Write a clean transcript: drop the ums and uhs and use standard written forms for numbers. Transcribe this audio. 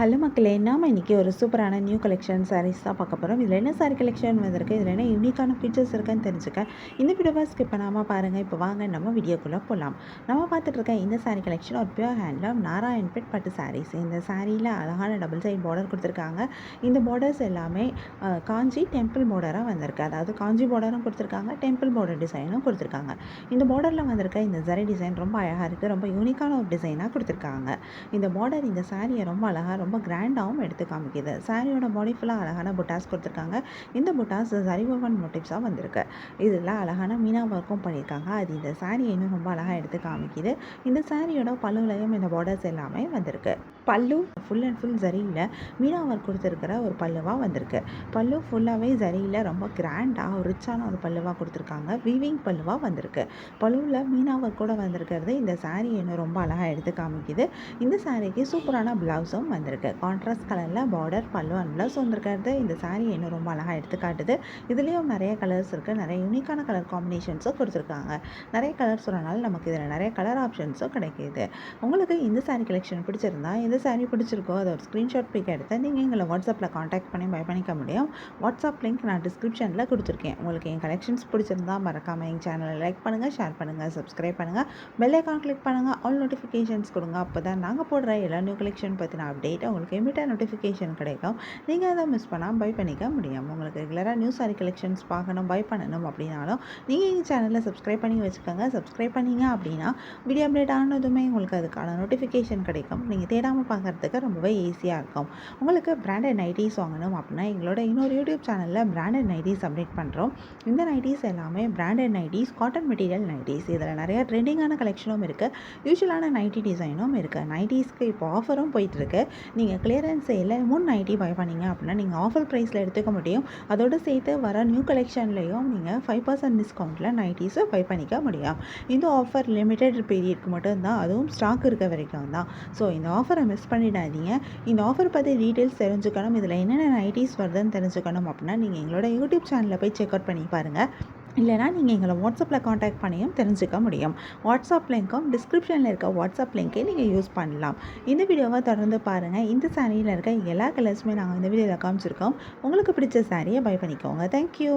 Hello மக்களே, நாம இன்னைக்கு ஒரு சூப்பரான நியூ கலெக்ஷன் சாரீஸ் தான் பார்க்க போகிறோம். இதில் என்ன சாரீ கலெக்ஷன் வந்திருக்கு, இதில் என்ன யூனிக்கான ஃபீச்சர்ஸ் இருக்குன்னு தெரிஞ்சுக்க இந்த வீடியோவை ஸ்கிப் பண்ணாமல் பாருங்கள். இப்போ வாங்க நம்ம வீடியோக்குள்ளே போகலாம். நம்ம பார்த்துட்டு இருக்க இந்த சாரீ கலெக்ஷன் ஒரு பியூர் ஹேண்ட்லூம் நாராயண்பேட் பட்டு சாரீஸ். இந்த சாரியில் அழகான டபுள் சைட் பார்டர் கொடுத்துருக்காங்க. இந்த பார்டர்ஸ் எல்லாமே காஞ்சி டெம்பிள் பார்டராக வந்திருக்கு. அதாவது காஞ்சி பார்டரும் கொடுத்துருக்காங்க, டெம்பிள் பார்டர் டிசைனும் கொடுத்துருக்காங்க. இந்த பார்டரில் வந்திருக்க இந்த ஜரி டிசைன் ரொம்ப அழகாக இருக்குது. ரொம்ப யூனிக்கான ஒரு டிசைனாக கொடுத்துருக்காங்க. இந்த பார்டர் இந்த சாரியை ரொம்ப அழகாக ரொம்ப கிராண்டாகவும் எடுத்து காமிக்குது. சாரியோட பாடி ஃபுல்லாக அழகான புட்டாஸ் கொடுத்துருக்காங்க. இந்த புட்டாஸ் ஜரி ஓவன் மோட்டிவ்ஸாக வந்திருக்கு. இதில் அழகான மீனா ஒர்க்கும் பண்ணியிருக்காங்க. அது இந்த சாரியை இன்னும் ரொம்ப அழகாக எடுத்து காமிக்குது. இந்த சாரியோட பல்லுலையும் இந்த பார்டர்ஸ் எல்லாமே வந்திருக்கு. பல்லு ஃபுல் அண்ட் ஃபுல் ஜரியில் மீனா ஒர்க் கொடுத்துருக்கிற ஒரு பல்லுவாக வந்திருக்கு. பல்லு ஃபுல்லாகவே ஜரியில் ரொம்ப கிராண்டாக ஒரு ரிச்சான ஒரு பல்லுவாக கொடுத்துருக்காங்க. வீவிங் பல்லுவாக வந்திருக்கு. பல்லுவில் மீனா ஒர்க் கூட வந்திருக்கிறது இந்த சாரியை இன்னும் ரொம்ப அழகாக எடுத்து காமிக்குது. இந்த சாரிக்கு சூப்பரான ப்ளவுஸும் வந்திருக்கு. கான்ட்ராஸ்ட் கலரில் பார்டர் பல்லு அண்ட் ப்ளவுஸ் வந்திருக்கிறது இந்த சாரீ இன்னும் ரொம்ப அழகாக எடுத்து காட்டுது. இதுலேயும் நிறைய கலர்ஸ் இருக்குது. நிறைய யூனிக்கான கலர் காம்பினேஷன்ஸும் கொடுத்துருக்காங்க. நிறைய கலர்ஸ் வரனால நமக்கு இதில் நிறைய கலர் ஆப்ஷன்ஸும் கிடைக்கிது. உங்களுக்கு இந்த சாரீ கலெக்ஷன் பிடிச்சிருந்தா, இந்த சாரீ பிடிச்சிருக்கோ அதை ஒரு ஸ்க்ரீன்ஷாட் பிக் எடுத்து நீங்கள் எங்களை வாட்ஸ்அப்பில் காண்டாக்ட் பண்ணி பை பண்ணிக்க முடியும். வாட்ஸ்அப் லிங்க் நான் டிஸ்கிரிப்ஷனில் கொடுத்துருக்கேன். உங்களுக்கு என் கலெக்ஷன்ஸ் பிடிச்சிருந்தா மறக்காமல் எங்கள் சேனலை லைக் பண்ணுங்கள், ஷேர் பண்ணுங்கள், சப்ஸ்கிரைப் பண்ணுங்கள், பெல் ஐகான் கிளிக் பண்ணுங்கள், ஆல் நோட்டிஃபிகேஷன்ஸ் கொடுங்க. அப்போ தான் நாங்கள் போடுற எல்லா நியூ கலெக்ஷன் பற்றின அப்டேட் உங்களுக்கு இமீடியட்டாக நோட்டிஃபிகேஷன் கிடைக்கும். நீங்கள் அதை மிஸ் பண்ணால் பை பண்ணிக்க முடியும். உங்களுக்கு ரெகுலராக நியூ சாரீ கலெக்ஷன்ஸ் பார்க்கணும், பை பண்ணணும் அப்படின்னாலும் நீங்கள் எங்கள் சேனலில் சப்ஸ்கிரைப் பண்ணி வச்சுக்கோங்க. சப்ஸ்கிரைப் பண்ணிங்க அப்படின்னா வீடியோ அப்டேட் ஆனதுமே உங்களுக்கு அதுக்கான நோட்டிஃபிகேஷன் கிடைக்கும். நீங்கள் தேடாமல் பார்க்குறதுக்கு ரொம்பவே ஈஸியாக இருக்கும். உங்களுக்கு பிராண்டட் நைட்டிஸ் வாங்கணும் அப்படின்னா எங்களோட இன்னொரு யூடியூப் சேனலில் பிராண்டட் நைட்டிஸ் அப்டேட் பண்ணுறோம். இந்த நைட்டிஸ் எல்லாமே branded nighties, cotton material nighties. இதில் நிறைய ட்ரெண்டிங்கான கலெக்ஷனும் இருக்குது, யூஸ்வலான நைட்டி டிசைனும் இருக்குது. நைட்டிஸ்க்கு இப்போ ஆஃபரும் போயிட்டுருக்கு. நீங்கள் கிளியரன்ஸ் சேலில் 3 நைட்டி பை பண்ணிங்க அப்படின்னா நீங்கள் ஆஃபர் ப்ரைஸில் எடுத்துக்க முடியும். அதோடு சேர்த்து வர நியூ கலெக்ஷன்லேயும் நீங்கள் 5% டிஸ்கவுண்ட்டில் நைட்டிஸை பை பண்ணிக்க முடியும். இந்த ஆஃபர் லிமிடெட் பீரியட்க்கு மட்டும்தான், அதுவும் ஸ்டாக் இருக்க வரைக்கும் தான். ஸோ இந்த ஆஃபரை மிஸ் பண்ணிடாதீங்க. இந்த ஆஃபர் பற்றி டீட்டெயில்ஸ் தெரிஞ்சுக்கணும், இதில் என்னென்ன நைட்டிஸ் வருதுன்னு தெரிஞ்சுக்கணும் அப்படின்னா நீங்கள் எங்களோட யூடியூப் சேனலில் போய் செக் அவுட் பண்ணி பாருங்கள். இல்லைனா நீங்கள் எங்களை வாட்ஸ்அப்பில் காண்டாக்ட் பண்ணியும் தெரிஞ்சுக்க முடியும். வாட்ஸ்அப் லிங்க்கும் டிஸ்கிரிப்ஷனில் இருக்க வாட்ஸ்அப் லிங்க்கே நீங்கள் யூஸ் பண்ணலாம். இந்த வீடியோவை தொடர்ந்து பாருங்கள். இந்த சாரியில் இருக்க எல்லா கலர்ஸுமே நாங்கள் இந்த வீடியோவில் காமிச்சிருக்கோம். உங்களுக்கு பிடிச்ச சாரியை பை பண்ணிக்கோங்க. தேங்க்யூ.